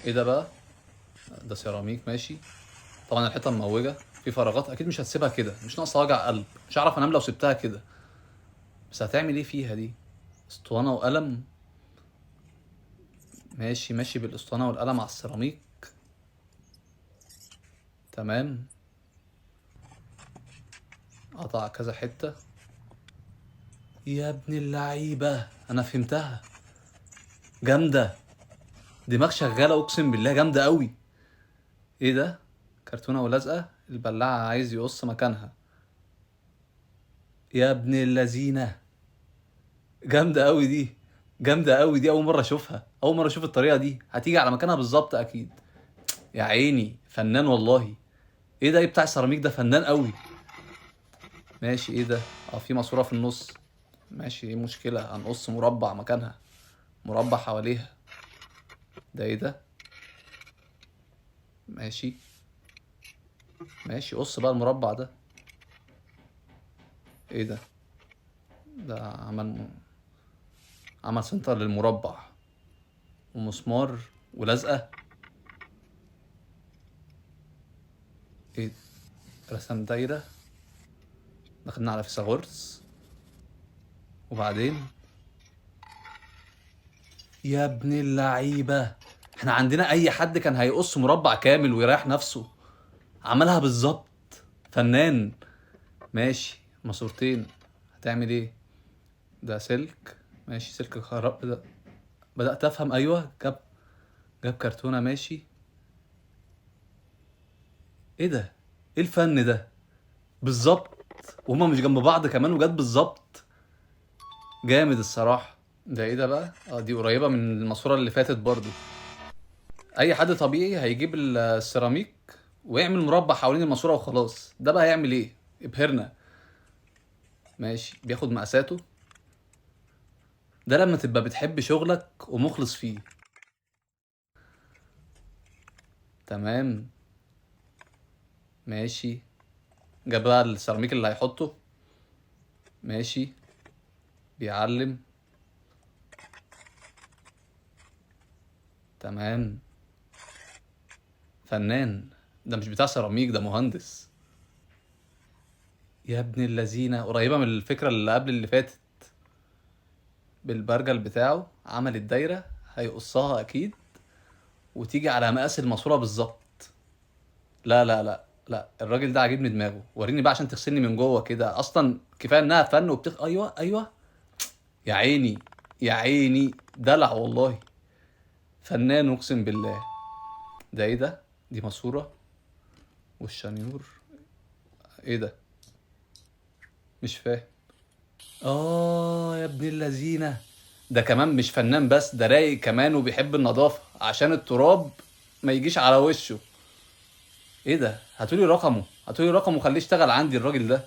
ايه ده بقى؟ ده سيراميك ماشي. طبعا الحيطه مموجه، في فراغات، اكيد مش هتسيبها كده، مش ناقصه وجع قلب، مش هعرف انام لو سبتها كده. بس هتعمل ايه فيها دي؟ اسطوانه وقلم. ماشي ماشي بالاسطوانه والقلم على السيراميك. تمام. قطع كذا حته. يا ابن اللعيبه انا فهمتها. جامده. دماغ شغاله اقسم بالله، جامده قوي. ايه ده؟ كرتونه ولزقه، البلاعه عايز يقص مكانها. يا ابن اللذينه. جامده قوي دي. جامده قوي دي، اول مره اشوفها، اول مره اشوف الطريقه دي، هتيجي على مكانها بالظبط اكيد. يا عيني فنان والله. ايه ده؟ ايه بتاع السيراميك ده؟ فنان قوي. ماشي. ايه ده؟ اه في ماسوره في النص. ماشي، ايه مشكله؟ هنقص مربع مكانها، مربع حواليها. ده ايه ده؟ ماشي ماشي، قص بقى المربع ده. ايه ده؟ ده عمل سنتر للمربع، ومسمار، ولزقه. ايه؟ رسم دايره. دخلنا على فيثاغورس. وبعدين؟ يا ابن اللعيبة، احنا عندنا اي حد كان هيقص مربع كامل ويريح نفسه، عملها بالظبط. فنان. ماشي، ماسورتين. هتعمل ايه؟ ده سلك. ماشي، سلك كهرباء ده. بدأت افهم، ايوه جاب كرتونة. ماشي. ايه ده؟ ايه الفن ده؟ بالظبط. وهما مش جنب بعض كمان، وجت بالظبط. جامد الصراحة. ده ايه ده بقى؟ اه دي قريبة من الماسورة اللي فاتت برضو. اي حد طبيعي هيجيب السيراميك ويعمل مربع حوالين الماسوره وخلاص. ده بقى هيعمل ايه؟ ابهرنا. ماشي، بياخد مقاساته. ده لما تبقى بتحب شغلك ومخلص فيه. تمام. ماشي. جاب بقى السيراميك اللي هيحطه. ماشي. بيعلم. تمام. فنان. ده مش بتاع سيراميك، ده مهندس. يا ابن اللذينة، قريبة من الفكرة اللي قبل اللي فاتت. بالبرجل بتاعه عمل الدايرة، هيقصها أكيد، وتيجي على مقاس الماسورة بالظبط. لا لا لا لا، الراجل ده عاجبني دماغه. وريني بقى عشان تغسلني من جوه كده، اصلا كفايه انها فن ايوه ايوه. يا عيني. يا عيني دلع والله. فنان اقسم بالله. ده ايه ده؟ دي ماسوره والشنيور. ايه ده؟ مش فاهم. اه يا ابن اللذينه. ده كمان مش فنان بس، ده رايق كمان وبيحب النظافه عشان التراب ما يجيش على وشه. ايه ده؟ هاتولي رقمه، هاتولي رقمه، خليه يشتغل عندي الراجل ده.